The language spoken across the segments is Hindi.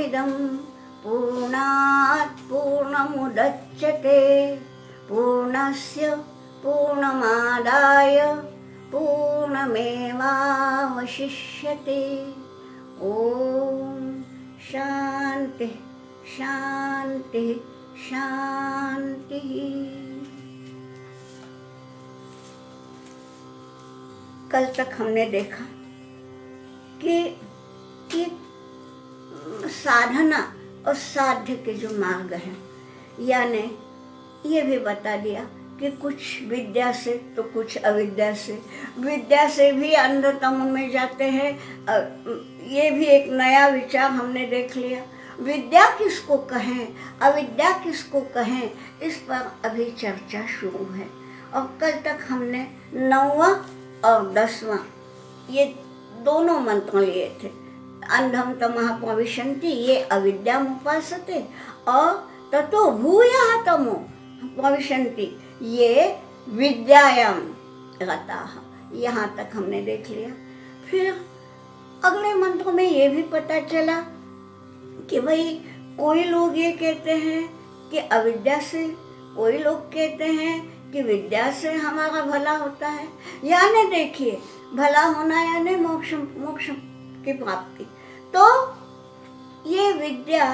पूर्णमिदं पूर्णात् पूर्णमुदच्यते पूर्णस्य पूर्णमादाय पूर्णमेवावशिष्यते। ओम शांति शांति शांति। कल तक हमने देखा कि साधना और साध्य के जो मार्ग हैं, यानी ये भी बता दिया कि कुछ विद्या से तो कुछ अविद्या से, विद्या से भी अंधतम में जाते हैं। ये भी एक नया विचार हमने देख लिया। विद्या किसको कहें, अविद्या किसको कहें, इस पर अभी चर्चा शुरू है। और कल तक हमने 9वां और 10वां ये दोनों मंत्र लिए थे। अंधम तमः प्रविशन्ति, ये अविद्यामुपासते, और ततो भूयः तमो प्रविशन्ति, ये विद्यायां रताः। यहाँ तक हमने देख लिया। फिर अगले मंत्र में ये भी पता चला कि भाई कोई लोग ये कहते हैं कि अविद्या से, कोई लोग कहते हैं कि विद्या से हमारा भला होता है। यानी देखिए, भला होना यानी मोक्ष, मोक्ष की प्राप्ति। तो ये विद्या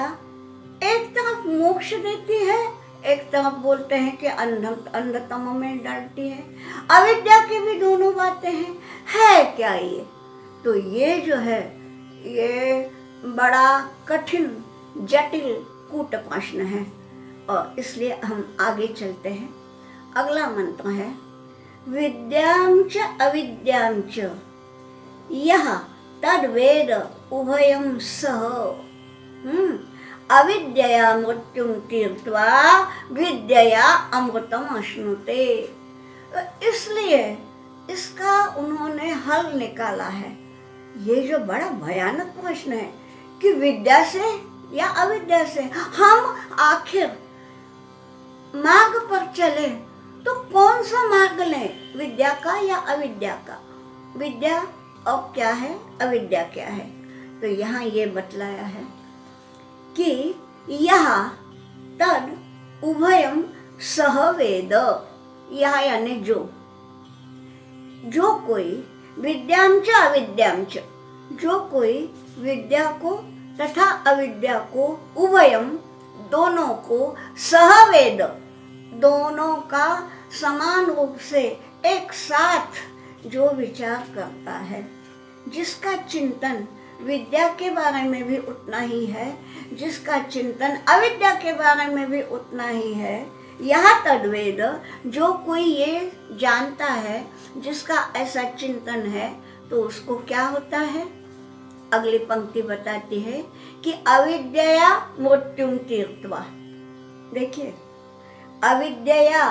एक तरफ मोक्ष देती है, एक तरफ बोलते हैं कि अंधतम में डालती है। अविद्या की भी दोनों बातें हैं। है क्या ये? तो ये जो है ये बड़ा कठिन जटिल कूट प्रश्न है, और इसलिए हम आगे चलते हैं। अगला मंत्र है विद्यां च अविद्यां च यः तद्वेद उभयं सः अविद्यया मृत्युं तीर्त्वा विद्यया अमृतम अश्नुते। इसलिए इसका उन्होंने हल निकाला है। ये जो बड़ा भयानक प्रश्न है कि विद्या से या अविद्या से हम आखिर मार्ग पर चले तो कौन सा मार्ग लें, विद्या का या अविद्या का? विद्या और क्या है, अविद्या क्या है? तो यहाँ ये बतलाया है कि यह तद उभयम सह वेद, यह यानी जो कोई विद्यां च अविद्यां च, जो कोई विद्या को तथा अविद्या को, उभयम दोनों को, सह वेद दोनों का समान रूप से एक साथ जो विचार करता है, जिसका चिंतन विद्या के बारे में भी उतना ही है, जिसका चिंतन अविद्या के बारे में भी उतना ही है, यह तद्वेद, जो कोई ये जानता है, जिसका ऐसा चिंतन है, तो उसको क्या होता है? अगली पंक्ति बताती है कि अविद्यया मृत्युं तीर्त्वा। देखिए, अविद्यया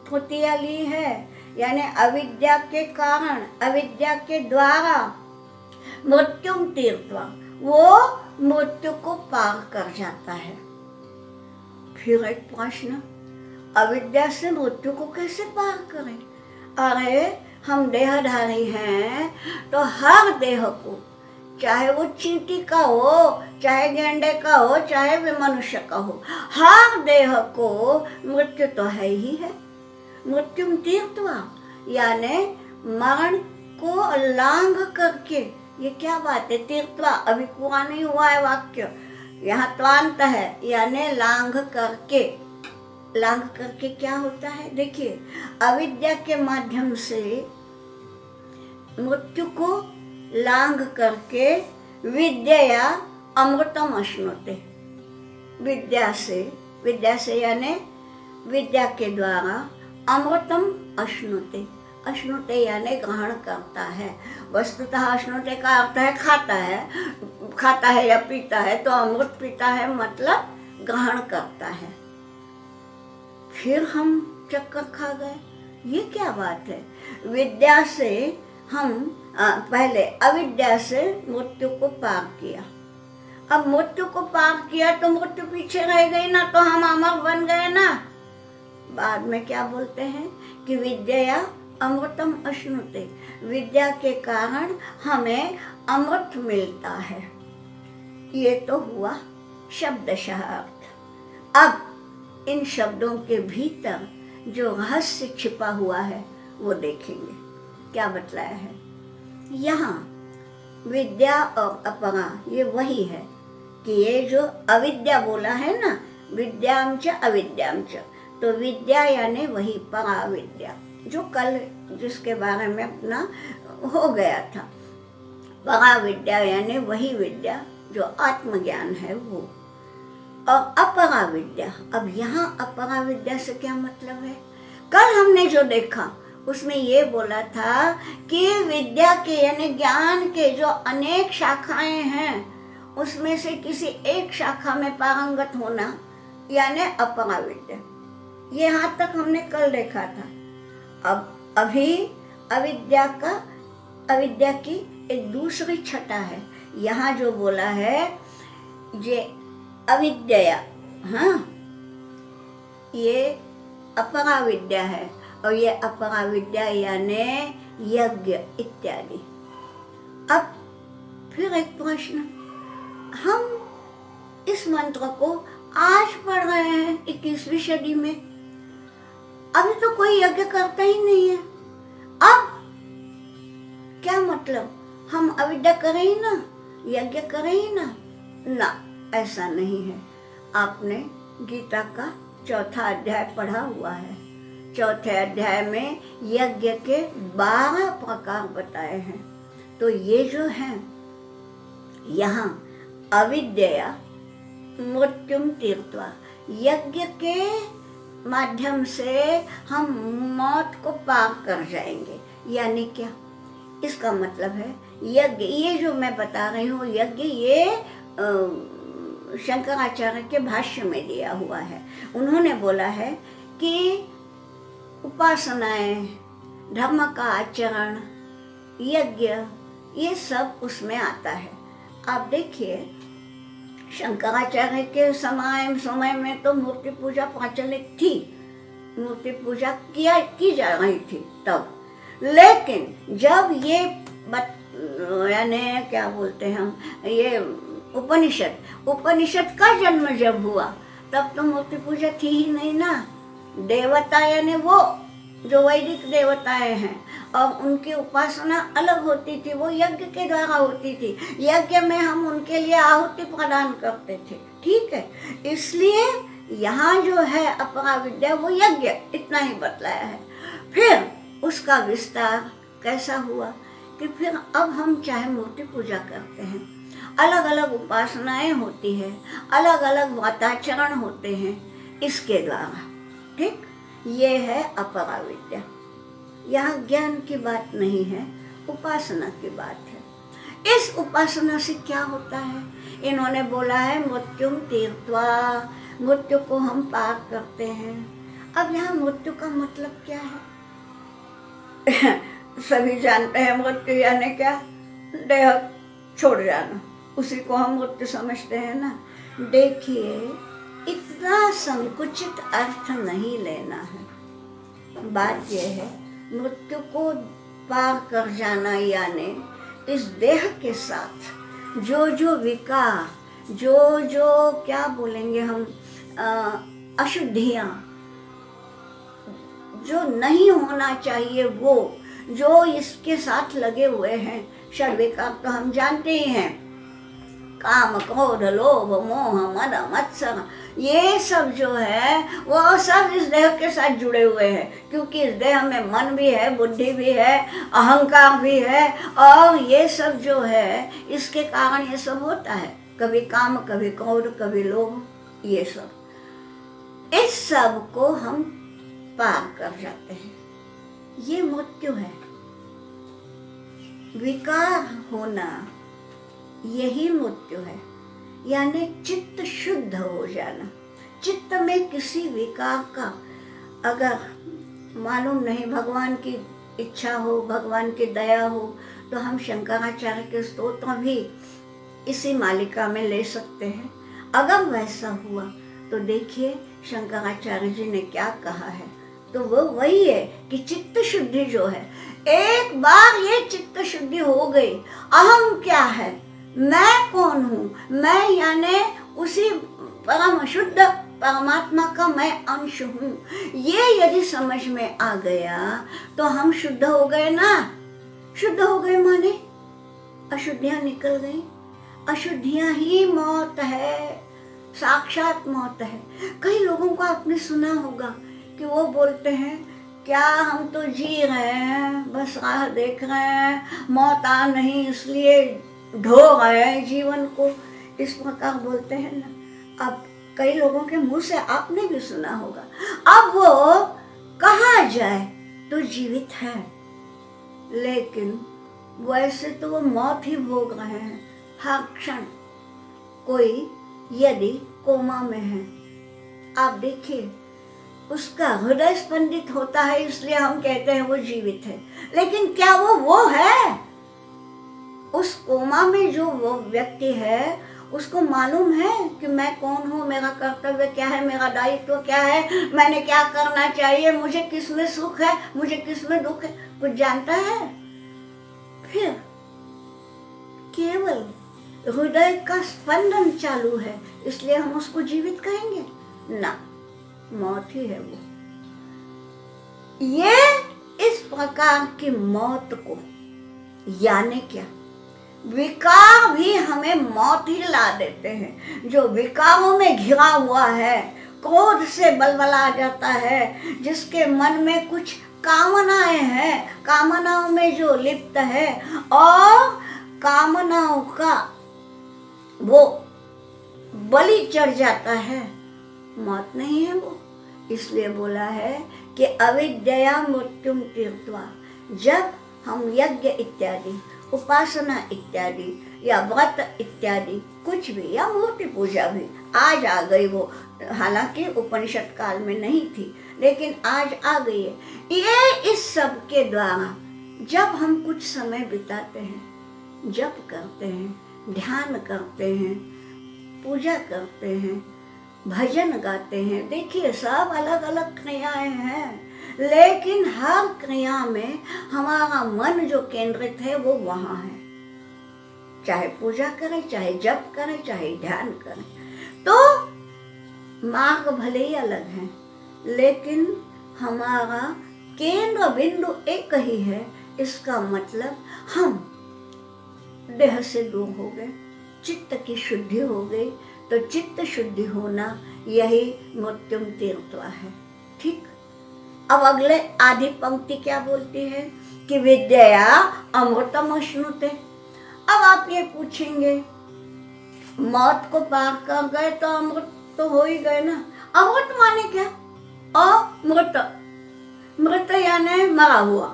तृतीया ली है, यानी अविद्या के कारण, अविद्या के द्वारा मृत्युं तीर्त्वा, वो मृत्यु को पार कर जाता है। फिर एक प्रश्न, अविद्या से मृत्यु को कैसे पार करें? अरे हम देहधारी हैं, तो हर देह को, चाहे वो चींटी का हो, चाहे गेंडे का हो, चाहे वे मनुष्य का हो, हर देह को मृत्यु तो है ही है। मृत्युं तीर्त्वा यानी मरण को लांघ करके, ये क्या बात है? तीर्त्वा अभी पूरा नहीं हुआ है वाक्य, यहाँ त्वांत है, यानी लांघ करके। लांघ करके क्या होता है? देखिए, अविद्या के माध्यम से मृत्यु को लांघ करके विद्या अमृतम अश्नुते, विद्या से यानी विद्या के द्वारा अमृतम अश्नुते, अश्नुते यानी ग्रहण करता है। वस्तुतः अश्नुते का अर्थ है खाता है या पीता है, तो अमृत पीता है मतलब ग्रहण करता है। फिर हम चक्कर खा गए, ये क्या बात है? विद्या से हम पहले अविद्या से मृत्यु को पार किया, अब मृत्यु को पार किया तो मृत्यु पीछे रह गई ना, तो हम अमर बन गए ना। बाद में क्या बोलते हैं कि विद्या अमृतम अश्नुते, विद्या के कारण हमें अमृत मिलता है। ये तो हुआ शब्दशः अर्थ। अब इन शब्दों के भीतर जो रहस्य छिपा हुआ है वो देखेंगे। क्या बतलाया है यहाँ? विद्या और अपरा ये वही है कि ये जो अविद्या बोला है ना, विद्याम च अविद्याम च, तो विद्या यानी वही पराविद्या, जो कल जिसके बारे में अपना हो गया था। पराविद्या यानी वही विद्या जो आत्मज्ञान है वो। और अपरा विद्या, अब यहाँ अपरा विद्या से क्या मतलब है? कल हमने जो देखा उसमें ये बोला था कि विद्या के यानी ज्ञान के जो अनेक शाखाएं हैं उसमें से किसी एक शाखा में पारंगत होना यानी अपरा विद्या। ये यहाँ तक हमने कल देखा था। अब अभी अविद्या की एक दूसरी छटा है। यहाँ जो बोला है ये अविद्या, हाँ, ये अपरा विद्या है, और ये अपरा विद्या यानी यज्ञ इत्यादि। अब फिर एक प्रश्न, हम इस मंत्र को आज पढ़ रहे हैं 21वीं सदी में, अभी तो कोई यज्ञ करता ही नहीं है। अब क्या मतलब, हम अविद्या करें ही ना, यज्ञ करें ही ना? ना, ऐसा नहीं है। आपने गीता का 4था अध्याय पढ़ा हुआ है। 4थे अध्याय में यज्ञ के 12 प्रकार बताए हैं। तो ये जो है यहाँ अविद्या मृत्युम तीर्थवा, यज्ञ के माध्यम से हम मौत को पार कर जाएंगे। यानी क्या? इसका मतलब है यज्ञ, ये जो मैं बता रही हूँ यज्ञ, ये शंकराचार्य के भाष्य में दिया हुआ है। उन्होंने बोला है कि उपासनाएं, धर्म का आचरण, यज्ञ, ये सब उसमें आता है। आप देखिए शंकराचार्य के समय में तो मूर्ति पूजा प्रचलित थी, मूर्ति पूजा की जा रही थी तब। लेकिन जब ये यानी क्या बोलते हैं हम, ये उपनिषद का जन्म जब हुआ तब तो मूर्ति पूजा थी ही नहीं ना। देवता यानी वो जो वैदिक देवताएं हैं, और उनकी उपासना अलग होती थी, वो यज्ञ के द्वारा होती थी। यज्ञ में हम उनके लिए आहुति प्रदान करते थे, ठीक है। इसलिए यहाँ जो है अपरा विद्या वो यज्ञ, इतना ही बतलाया है। फिर उसका विस्तार कैसा हुआ कि फिर अब हम चाहे मूर्ति पूजा करते हैं, अलग अलग उपासनाएं होती है, अलग अलग व्रताचरण होते हैं इसके द्वारा, ठीक। ये है अपरा विद्या। यहाँ ज्ञान की बात नहीं है, उपासना की बात है। इस उपासना से क्या होता है? इन्होंने बोला है मृत्युम तीर्थवा, मृत्यु को हम पार करते हैं। अब यहाँ मृत्यु का मतलब क्या है? सभी जानते हैं मृत्यु यानी क्या? देह छोड़ जाना, उसी को हम मृत्यु समझते हैं ना। देखिए इतना संकुचित अर्थ नहीं लेना है। बात यह है मृत्यु को पार कर जाना यानी इस देह के साथ जो जो विकार, जो जो क्या बोलेंगे हम, अशुद्धियाँ जो नहीं होना चाहिए, वो जो इसके साथ लगे हुए हैं, षड्विकार तो हम जानते ही हैं, काम क्रोध लोभ मोह मद मत्सर, ये सब जो है वो सब इस देह के साथ जुड़े हुए हैं। क्योंकि इस देह में मन भी है, बुद्धि भी है, अहंकार भी है, और ये सब जो है इसके कारण ये सब होता है। कभी काम, कभी क्रोध, कभी लोभ, ये सब, इस सब को हम पार कर जाते हैं। ये मृत्यु है। विकार होना यही मृत्यु है, यानी चित्त शुद्ध हो जाना। चित्त में किसी विकार का अगर मालूम नहीं, भगवान की इच्छा हो, भगवान की दया हो, तो हम शंकराचार्य के स्तोत्र भी इसी मालिका में ले सकते हैं। अगर वैसा हुआ तो देखिए शंकराचार्य जी ने क्या कहा है, तो वो वही है कि चित्त शुद्धि जो है, एक बार ये चित्त शुद्धि हो गई, अहम क्या है, मैं कौन हूँ, मैं यानी उसी परम शुद्ध परमात्मा का मैं अंश हूँ। ये यदि समझ में आ गया तो हम शुद्ध हो गए ना। शुद्ध हो गए माने अशुद्धियां निकल गई। अशुद्धियां ही मौत है, साक्षात मौत है। कई लोगों को आपने सुना होगा कि वो बोलते हैं क्या हम तो जी रहे हैं, बस राह देख रहे हैं, मौत आ नहीं इसलिए ढो रहे हैं जीवन को, इस प्रकार बोलते हैं ना। अब कई लोगों के मुंह से आपने भी सुना होगा। अब वो कहाँ जाए तो जीवित है, लेकिन वैसे तो वो मौत ही भोग रहे हैं हर क्षण। कोई यदि कोमा में है, आप देखिए उसका हृदय स्पंदित होता है, इसलिए हम कहते हैं वो जीवित है, लेकिन क्या वो है? उस कोमा में जो वो व्यक्ति है उसको मालूम है कि मैं कौन हूँ, मेरा कर्तव्य क्या है, मेरा दायित्व क्या है, मैंने क्या करना चाहिए, मुझे किस में सुख है, मुझे किस में दुख है, कुछ जानता है? फिर केवल हृदय का स्पंदन चालू है, इसलिए हम उसको जीवित कहेंगे ना, मौत ही है वो। ये इस प्रकार की मौत को, यानी क्या, विकार भी हमें मौत ही ला देते हैं। जो विकारों में घिरा हुआ है, क्रोध से बलबला जाता है, जिसके मन में कुछ कामनाएं हैं, कामनाओं में जो लिप्त है और कामनाओं का वो बलि चढ़ जाता है, मौत नहीं है वो। इसलिए बोला है कि अविद्या मृत्युम तीर्थवा। जब हम यज्ञ इत्यादि, उपासना इत्यादि या व्रत इत्यादि कुछ भी, या मूर्ति पूजा भी आज आ गई, वो हालांकि उपनिषद काल में नहीं थी लेकिन आज आ गई है। ये इस सब के द्वारा जब हम कुछ समय बिताते हैं, जप करते हैं, ध्यान करते हैं, पूजा करते हैं, भजन गाते हैं, देखिए सब अलग अलग क्रियाएं हैं, लेकिन हर क्रिया में हमारा मन जो केंद्रित है वो वहाँ है। चाहे पूजा करें, चाहे जप करें, चाहे ध्यान करें, तो मार्ग भले ही अलग है, लेकिन हमारा केंद्र बिंदु एक ही है। इसका मतलब हम देह से दूर हो गए, चित्त की शुद्धि हो गई। तो चित्त शुद्धि होना यही मृत्युम तीर्थवा है। ठीक। अब अगले आधी पंक्ति क्या बोलती है कि विद्या अमृतम अश्नुते। अब आप ये पूछेंगे मौत को पार कर गए तो अमृत तो हो ही गए ना। अमृत माने क्या? अमृत, मृत यानी मरा हुआ।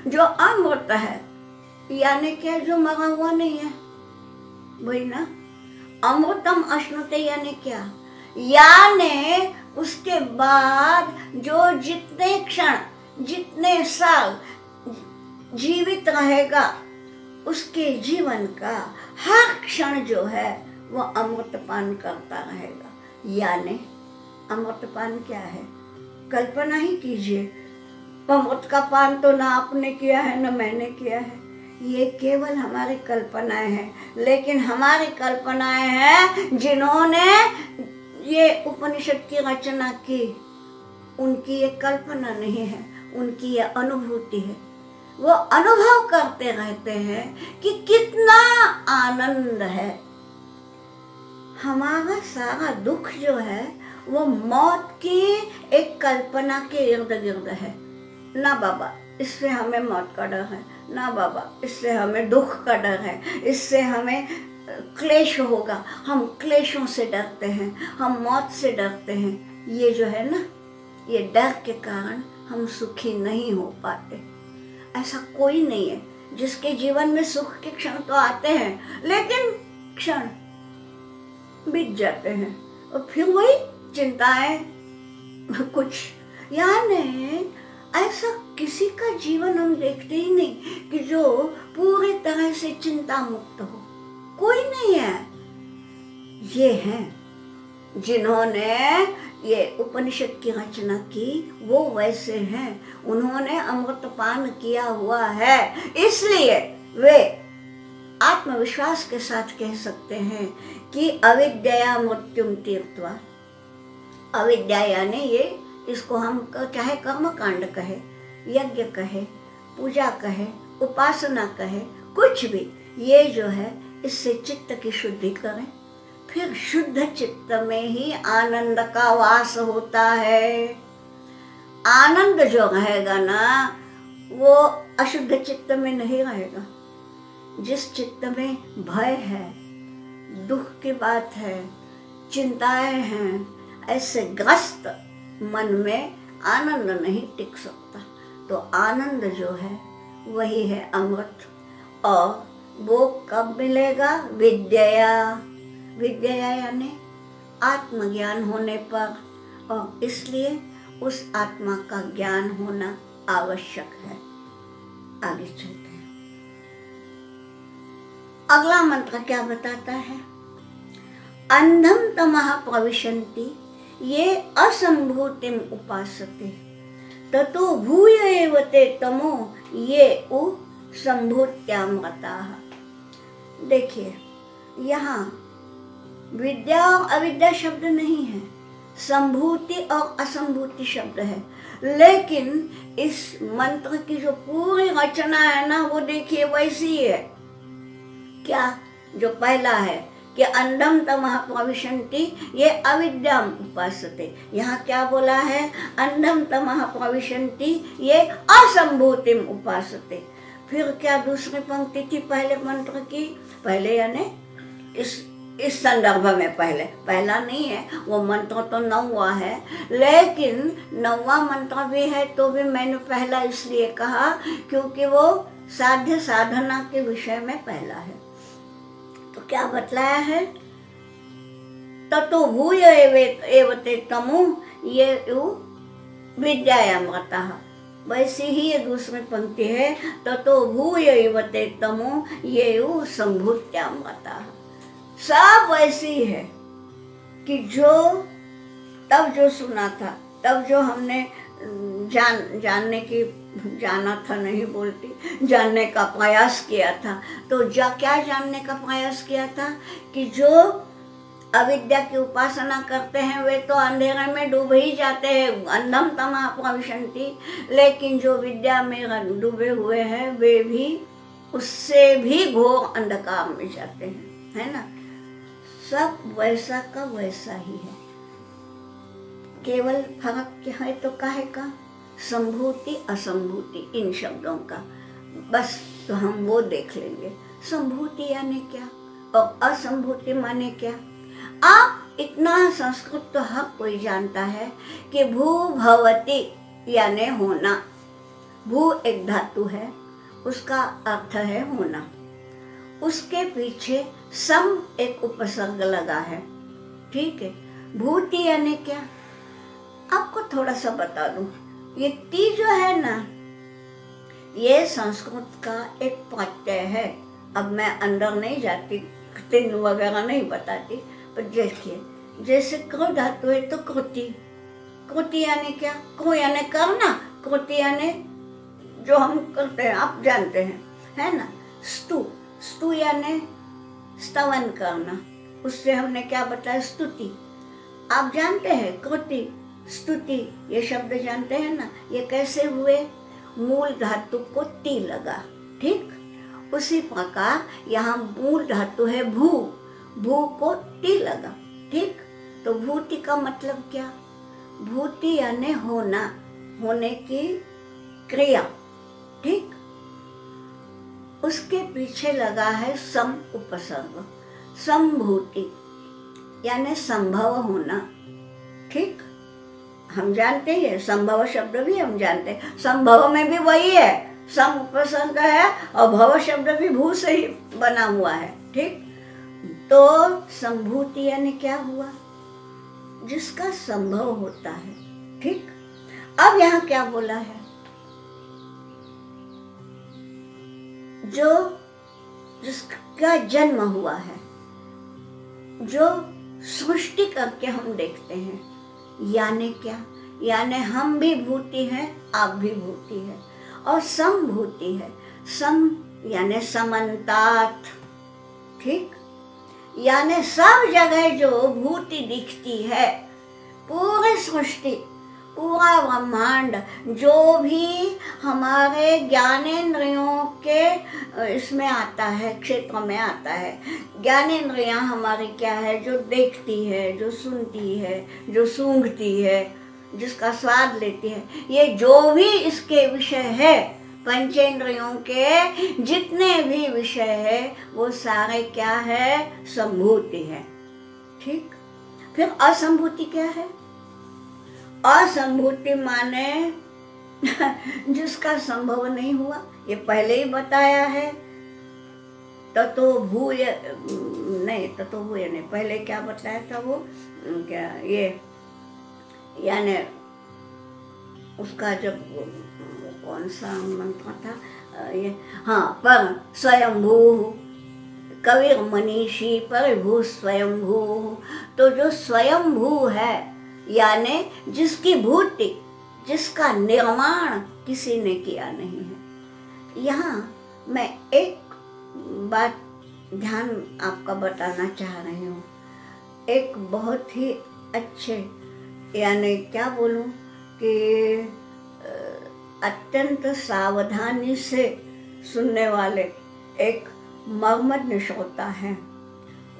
जो अमृत है यानी क्या? जो मरा हुआ नहीं है, वही ना। अमृतम अश्नुते यानी क्या? यानी उसके बाद जो जितने क्षण, जितने साल जीवित रहेगा, उसके जीवन का हर क्षण जो है वो अमृतपान करता रहेगा। यानी अमृतपान क्या है? कल्पना ही कीजिए, अमृत का पान तो ना आपने किया है ना मैंने किया है, ये केवल हमारी कल्पनाएं हैं। लेकिन हमारी कल्पनाएं हैं जिन्होंने ये उपनिषद की रचना की, उनकी ये कल्पना नहीं है, उनकी ये अनुभूति है। वो अनुभव करते रहते हैं कि कितना आनंद है। हमारा सारा दुख जो है वो मौत की एक कल्पना के इर्द गिर्द है। ना बाबा इससे हमें मौत का डर है, ना बाबा इससे हमें दुख का डर है, इससे हमें क्लेश होगा, हम क्लेशों से डरते हैं, हम मौत से डरते हैं। ये जो है ना, ये डर के कारण हम सुखी नहीं हो पाते। ऐसा कोई नहीं है जिसके जीवन में सुख के क्षण तो आते हैं, लेकिन क्षण बीत जाते हैं और फिर वही चिंताएं कुछ। यानी ऐसा किसी का जीवन हम देखते ही नहीं कि जो पूरी तरह से चिंता मुक्त हो, कोई नहीं है। ये हैं जिन्होंने ये उपनिषद की रचना की, वो वैसे हैं, उन्होंने अमृतपान किया हुआ है, इसलिए वे आत्मविश्वास के साथ कह सकते हैं कि अविद्या मृत्युम तीर्थवा। अविद्या यानी ये, इसको हम चाहे कर्म कांड कहे, यज्ञ कहे, पूजा कहे, उपासना कहे, कुछ भी, ये जो है इससे चित्त की शुद्धि करें, फिर शुद्ध चित्त में ही आनंद का वास होता है। आनंद जो रहेगा ना वो अशुद्ध चित्त में नहीं रहेगा। जिस चित्त में भय है, दुख की बात है, चिंताएं हैं, ऐसे ग्रस्त मन में आनंद नहीं टिक सकता। तो आनंद जो है वही है अमृत, और वो कब मिलेगा? विद्या। विद्या यानी आत्मज्ञान होने पर, और इसलिए उस आत्मा का ज्ञान होना आवश्यक है। आगे चलते हैं। अगला मंत्र क्या बताता है? अंधम तमः प्रविशन्ति ये असंभूतिम उपासते ततो भूय एव ते तमो ये उ संभूत्यामृताः। देखिए, यहाँ विद्या और अविद्या शब्द नहीं है, संभूति और असंभूति शब्द है। लेकिन इस मंत्र की जो पूरी रचना है ना, वो देखिए वैसी है। क्या? जो पहला है कि अंधम तमः प्रविशन्ति ये अविद्याम उपासते, यहाँ क्या बोला है? अंधम तमः प्रविशन्ति ये असंभूतिम उपासते। फिर क्या दूसरी पंक्ति थी पहले मंत्र की? पहले यानी इस संदर्भ में पहला नहीं है, वो मंत्र तो 9वां है, लेकिन 9वां मंत्र भी है तो भी मैंने पहला इसलिए कहा क्योंकि वो साध्य साधना के विषय में पहला है। तो क्या बतलाया है? ततो भूय एव ते तमो ये विद्यायामृतः। वैसी ही ये दूसरी पंक्ति है, ततो भूय एव ते तमो ये संभूत्यामृतः। सब वैसी है कि तब जो सुना था, तब जो हमने जानने का प्रयास किया था। तो क्या जानने का प्रयास किया था? कि जो अविद्या की उपासना करते हैं वे तो अंधेरे में डूब ही जाते हैं, अंधम तमः प्रविशन्ति। लेकिन जो विद्या में डूबे हुए हैं वे भी उससे भी घोर अंधकार में जाते हैं, है ना। सब वैसा का वैसा ही है, केवल फर्क क्या है तो काहे का? संभूति असंभूति, इन शब्दों का। बस तो हम वो देख लेंगे, संभूति यानी क्या और असंभूति माने क्या। आप इतना संस्कृत तो हर कोई जानता है कि भू भवति यानी होना। भू एक धातु है, उसका अर्थ है होना। उसके पीछे सम एक उपसर्ग लगा है, ठीक है। भूति यानी क्या? आपको थोड़ा सा बता दूं, ये ती जो है ना, ये संस्कृत का एक प्रत्यय है। अब मैं अंदर नहीं जाती, तिन वगैरह नहीं बताती, पर देखिए, जैसे क्रो धातु है तो कृति। कृति यानी क्या? क्रो यानी करना, कृति यानी जो हम करते हैं, आप जानते हैं, है ना। स्तु, स्तु यानी स्तवन करना, उससे हमने क्या बताया? स्तुति। आप जानते हैं कृति स्तुति ये शब्द जानते हैं ना, ये कैसे हुए? मूल धातु को ती लगा, ठीक। उसी प्रकार यहाँ मूल धातु है भू, भू को ती लगा, ठीक। तो भूति का मतलब क्या? भूति यानी होना, होने की क्रिया, ठीक। उसके पीछे लगा है सम उपसर्ग, संभूति यानी संभव होना, ठीक। हम जानते हैं संभव शब्द भी हम जानते हैं, संभव में भी वही है, सम उपसर्ग है और भव शब्द भी भू से ही बना हुआ है, ठीक। तो संभूति यानी क्या हुआ? जिसका संभव होता है, ठीक। अब यहाँ क्या बोला है? जिसका जन्म हुआ है, जो सृष्टि करके हम देखते हैं, यानी क्या? यानी हम भी भूति हैं, आप भी भूति है, और समभूति है। सम यानी समन्तात, ठीक, यानी सब जगह जो भूति दिखती है, पूरी सृष्टि, पूरा ब्रह्मांड, जो भी हमारे ज्ञानेंद्रियों के इसमें आता है, क्षेत्र में आता है। ज्ञानेंद्रियां हमारी क्या है? जो देखती है, जो सुनती है, जो सूंघती है, जिसका स्वाद लेती है, ये जो भी इसके विषय है, पंचेंद्रियों के जितने भी विषय है, वो सारे क्या है? संभूति है। ठीक, फिर असंभूति क्या है? असंभूति माने जिसका संभव नहीं हुआ, ये पहले ही बताया है। ततोभूय नहीं, ततोभूय नहीं, पहले क्या बताया था वो, क्या ये, यानी उसका जब कौन सा मंत्र था ये, हाँ, पर स्वयंभू कविर मनीषी परिभू स्वयंभू। तो जो स्वयंभू है, यानी जिसकी भूति, जिसका निर्माण किसी ने किया नहीं है। यहाँ मैं एक बात ध्यान आपका बताना चाह रही हूँ। एक बहुत ही अच्छे, यानी क्या बोलूँ कि अत्यंत सावधानी से सुनने वाले एक मर्मज्ञ श्रोता हैं।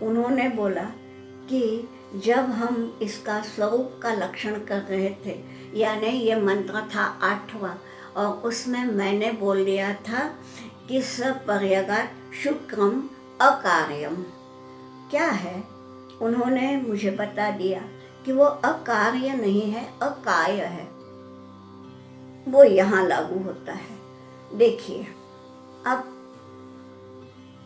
उन्होंने बोला कि जब हम इसका स्वरूप का लक्षण कर रहे थे, यानी ये मंत्र था 8वां, और उसमें मैंने बोल दिया था कि सपर्यगात शुक्रम अकार्यम क्या है, उन्होंने मुझे बता दिया कि वो अकार्य नहीं है, अकाय है। वो यहाँ लागू होता है। देखिए, अब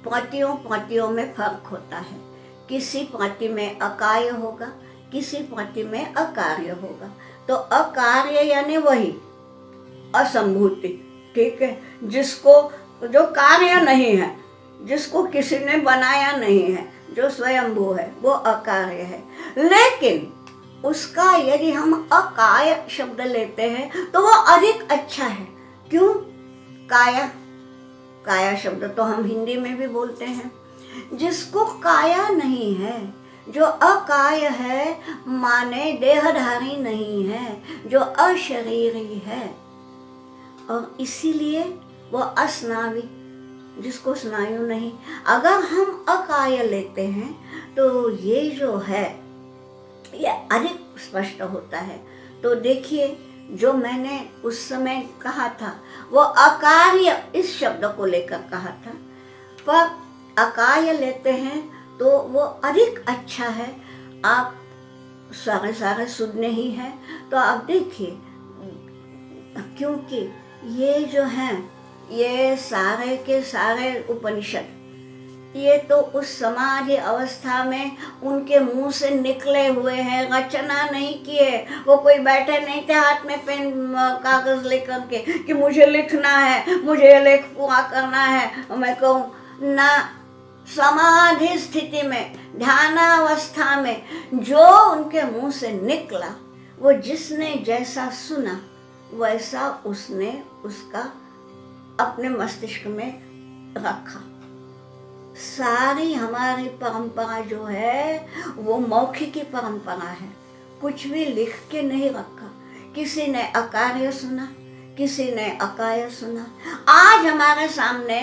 पातियों में फर्क होता है। किसी पाति में अकाय होगा, किसी पाति में अकार्य होगा। तो अकार्य यानी वही असंभूति, ठीक है, जिसको, जो कार्य नहीं है, जिसको किसी ने बनाया नहीं है, जो स्वयंभू है, वो अकार्य है। लेकिन उसका यदि हम अकाय शब्द लेते हैं तो वो अधिक अच्छा है। क्यों? काया शब्द तो हम हिंदी में भी बोलते हैं। जिसको काया नहीं है, जो अकाय है, माने देहधारी नहीं है, जो अशरीरी है, और इसीलिए वो अस्नावी, जिसको स्नायु नहीं। अगर हम अकाय लेते हैं तो ये जो है ये अधिक स्पष्ट होता है। तो देखिए, जो मैंने उस समय कहा था वो अकार्य इस शब्द को लेकर कहा था, पर अकाय लेते हैं तो वो अधिक अच्छा है। आप सारे सुनने ही हैं तो आप देखिए, क्योंकि ये जो हैं, ये सारे के सारे उपनिषद, ये तो उस समाधि अवस्था में उनके मुंह से निकले हुए हैं, रचना नहीं किए। वो कोई बैठे नहीं थे हाथ में पेन कागज लेकर के कि मुझे लिखना है, मुझे ये लेख पूरा करना है। मैं कहूँ ना, समाधि स्थिति में, ध्यानावस्था में जो उनके मुंह से निकला, वो जिसने जैसा सुना वैसा उसने उसका अपने मस्तिष्क में रखा। सारी हमारी परंपरा जो है वो मौखिक परंपरा है, कुछ भी लिख के नहीं रखा। किसी ने अकार्य सुना, किसी ने अकाय सुना। आज हमारे सामने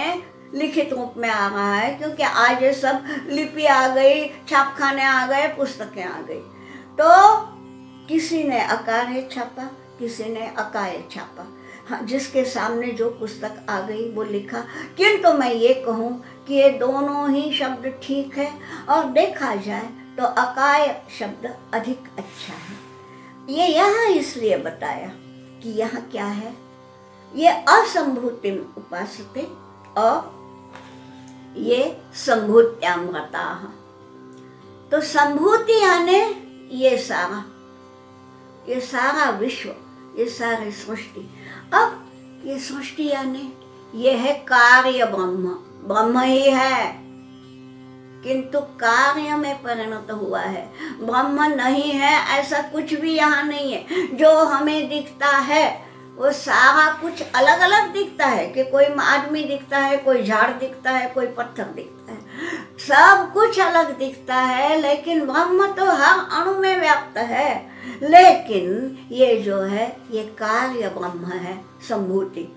लिखित रूप में आ रहा है, क्योंकि आज ये सब लिपि आ गई, छापखाने आ गए, पुस्तकें आ गई। तो किसी ने अकार्य छापा, किसी ने अकाय छापा। हाँ, जिसके सामने जो पुस्तक आ गई वो लिखा। किंतु मैं ये कहूँ कि ये दोनों ही शब्द ठीक है, और देखा जाए तो अकाय शब्द अधिक अच्छा है। ये यहाँ इसलिए बताया कि यहाँ क्या है, ये असंभूति उपासते और ये संभूत्यामृता। तो संभूति यानी ये सारा विश्व, ये सारी सृष्टि। अब ये सृष्टि यानी ये है कार्य ब्रह्म, ब्रह्म ही है, किंतु कार्य में परिणत हुआ है। ब्रह्म नहीं है ऐसा कुछ भी यहाँ नहीं है। जो हमें दिखता है वो सारा कुछ अलग अलग दिखता है, कि कोई आदमी दिखता है, कोई झाड़ दिखता है, कोई पत्थर दिखता है। सब कुछ अलग दिखता है, लेकिन ब्रह्म तो हर अणु में व्याप्त है। लेकिन ये जो है ये कार्य ब्रह्म है, संभूति,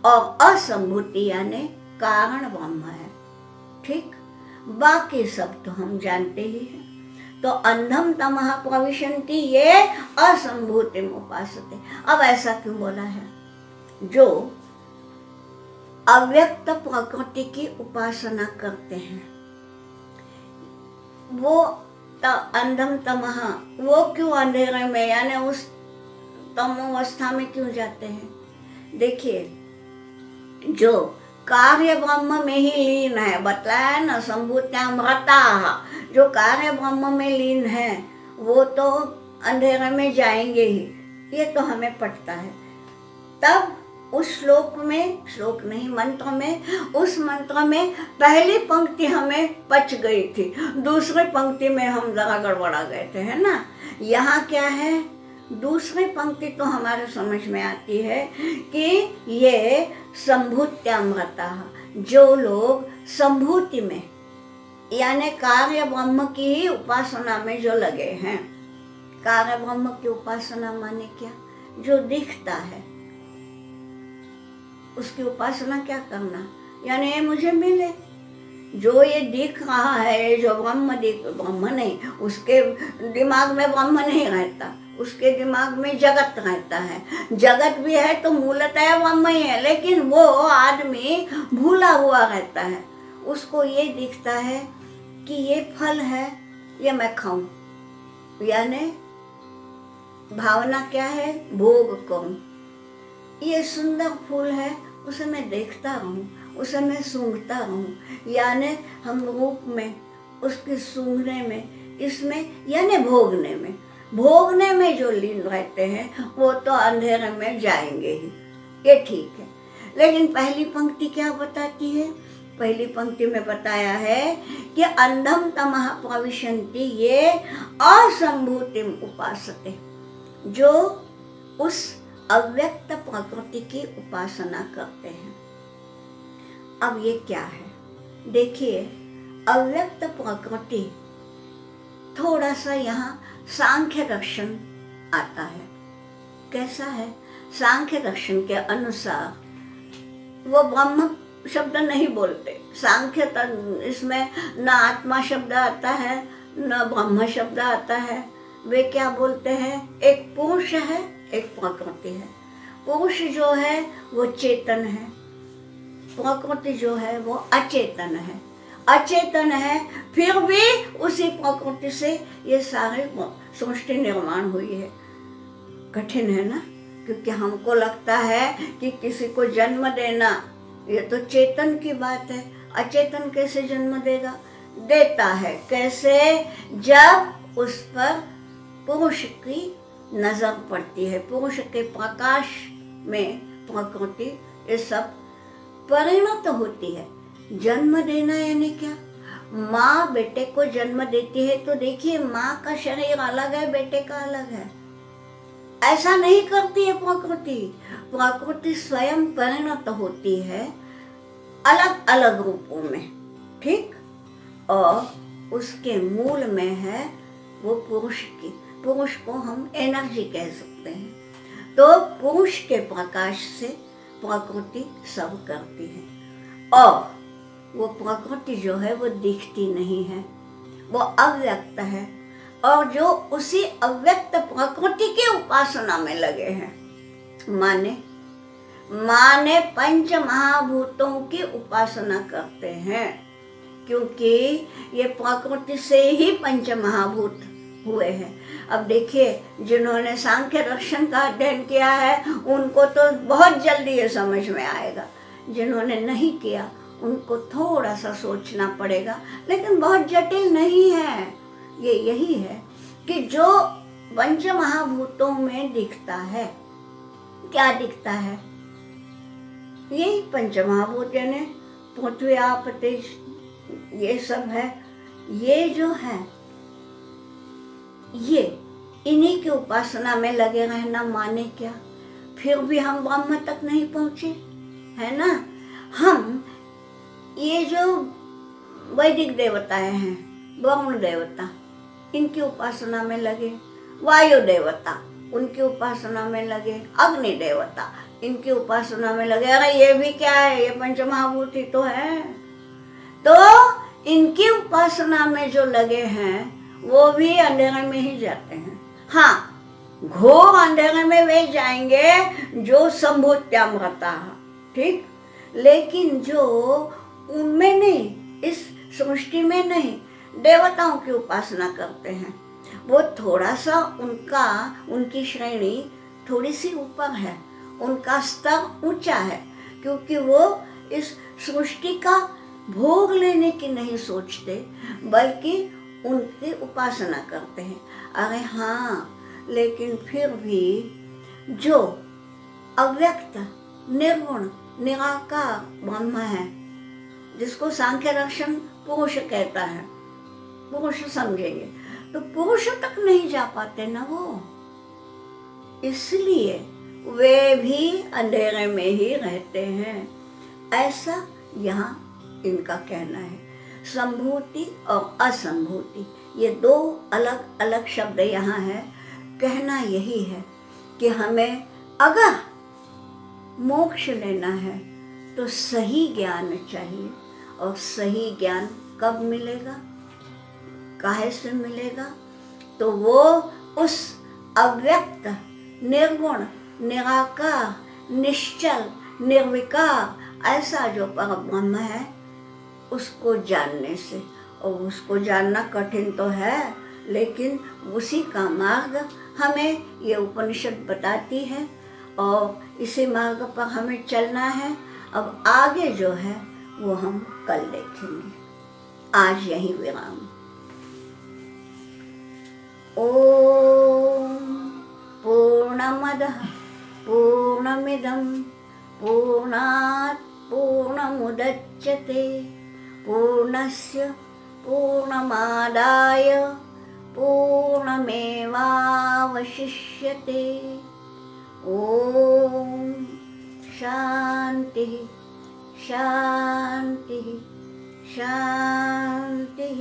और असंभूति यानी कारण ब्रह्म है। ठीक, बाकी सब तो हम जानते ही हैं। तो अंधम तमः प्रविशन्ति ये असंभूतिम उपासते। अब ऐसा क्यों बोला है? जो अव्यक्त प्रकृति की उपासना करते हैं वो अंधम तमः, वो क्यों अंधेरे में यानी उस तमोवस्था में क्यों जाते हैं? देखिए, जो कार्य ब्रह्म में ही लीन है, बताया ना, संभूत्यामृता, जो कार्य ब्रह्म में लीन है वो तो अंधेरे में जाएंगे ही, ये तो हमें पड़ता है। तब उस श्लोक में, श्लोक नहीं मंत्र में, उस मंत्र में पहली पंक्ति हमें पच गई थी, दूसरी पंक्ति में हम जरा गड़बड़ा गए थे, है ना। यहाँ क्या है, दूसरी पंक्ति तो हमारे समझ में आती है कि ये संभूत्यामृता, जो लोग संभूति में यानी कार्य ब्रह्म की ही उपासना में जो लगे हैं। कार्य ब्रह्म की उपासना माने क्या? जो दिखता है उसकी उपासना क्या करना, यानी ये मुझे मिले। जो ये दिख रहा है, जो ब्रह्म नहीं, उसके दिमाग में ब्रह्म नहीं रहता, उसके दिमाग में जगत रहता है। जगत भी है तो मूलतः ब्रह्म ही है, लेकिन वो आदमी भूला हुआ रहता है। उसको ये दिखता है कि ये फल है, ये मैं खाऊं, यानी भावना क्या है, भोग करूं। ये सुंदर फूल है, उसे मैं देखता रहूं, उसे मैं सूंघता रहूं, यानी हम रूप में, उसके सूंघने में, इसमें यानी भोगने में जो लीन रहते हैं वो तो अंधेरे में जाएंगे ही, ये ठीक है। लेकिन पहली पंक्ति क्या बताती है? पहली पंक्ति में बताया है कि अंधम तमः प्रविशन्ति ये असंभूतिम उपासते, जो उस अव्यक्त प्रकृति की उपासना करते हैं। अब ये क्या है? देखिए, अव्यक्त प्रकृति, थोड़ा सा यहाँ सांख्य दर्शन आता है। कैसा है? सांख्य दर्शन के अनुसार वो ब्रह्म शब्द नहीं बोलते। सांख्य इसमें न आत्मा शब्द आता है न ब्रह्म शब्द आता है। वे क्या बोलते हैं? एक पुरुष है, एक प्रकृति है। पुरुष जो है वो चेतन है, प्रकृति जो है वो अचेतन है। अचेतन है, फिर भी उसी प्रकृति से ये सारे सृष्टि निर्माण हुई है। कठिन है ना, क्योंकि हमको लगता है कि किसी को जन्म देना ये तो चेतन की बात है, अचेतन कैसे जन्म देगा? देता है। कैसे? जब उस पर पुरुष की नजर पड़ती है, पुरुष के प्रकाश में प्रकृति ये सब परिणत होती है। जन्म देना यानी क्या? माँ बेटे को जन्म देती है तो देखिए, माँ का शरीर अलग है, बेटे का अलग है। ऐसा नहीं करती है प्रकृति। प्रकृति स्वयं परिणत होती है अलग अलग रूपों में, ठीक। और उसके मूल में है वो पुरुष को हम एनर्जी कह सकते हैं। तो पुरुष के प्रकाश से प्रकृति सब करती है, और वो प्रकृति जो है वो दिखती नहीं है, वो अव्यक्त है। और जो उसी अव्यक्त प्रकृति की उपासना में लगे हैं, माने पंच महाभूतों की उपासना करते हैं, क्योंकि ये प्रकृति से ही पंच महाभूत हुए हैं। अब देखिए, जिन्होंने सांख्य दर्शन का अध्ययन किया है उनको तो बहुत जल्दी ये समझ में आएगा, जिन्होंने नहीं किया उनको थोड़ा सा सोचना पड़ेगा, लेकिन बहुत जटिल नहीं है। ये यही है कि जो पंच महाभूतों में दिखता है, क्या दिखता है? यही पंच महाभूत यानी पृथ्वी आप तेज, ये सब है। ये जो है ये इन्हीं की उपासना में लगे रहना माने क्या? फिर भी हम ब्रह्म तक नहीं पहुंचे, है ना। हम ये जो वैदिक देवताएं हैं, वरुण देवता, इनकी उपासना में लगे, वायु देवता उनकी उपासना में लगे, अग्नि देवता इनकी उपासना में लगे। अरे ये भी क्या है, ये पंचमहाभूत तो है। तो इनकी उपासना में जो लगे हैं वो भी अंधेरे में ही जाते हैं। हाँ, घोर अंधेरे में वे जाएंगे जो संभूत्यामृता, ठीक, लेकिन जो उनमें नहीं, इस सृष्टि में नहीं, देवताओं की उपासना करते हैं, वो थोड़ा सा उनकी श्रेणी थोड़ी सी ऊपर है, उनका स्तर ऊंचा है, क्योंकि वो इस सृष्टि का भोग लेने की नहीं सोचते, बल्कि उनकी उपासना करते हैं। अरे हाँ, लेकिन फिर भी जो अव्यक्त निर्गुण निराकार ब्रह्म है, जिसको सांख्य दर्शन पुरुष कहता है, पुरुष समझेंगे, तो पुरुष तक नहीं जा पाते ना वो, इसलिए वे भी अंधेरे में ही रहते हैं, ऐसा यहाँ इनका कहना है। संभूति और असंभूति ये दो अलग अलग शब्द यहाँ है। कहना यही है कि हमें अगर मोक्ष लेना है तो सही ज्ञान चाहिए, और सही ज्ञान कब मिलेगा, काहे से मिलेगा, तो वो उस अव्यक्त निर्गुण निराकार निश्चल निर्विकार ऐसा जो परब्रह्म है उसको जानने से। और उसको जानना कठिन तो है, लेकिन उसी का मार्ग हमें ये उपनिषद बताती है, और इसी मार्ग पर हमें चलना है। अब आगे जो है वो हम कल देखेंगे। आज यही विराम। ओम पूर्णमदः पूर्णमिदं पूर्णात् पूर्णमुदच्यते पूर्णस्य पूर्णमादाय पूर्णमेवावशिष्यते। ओम शांति शांति शांति।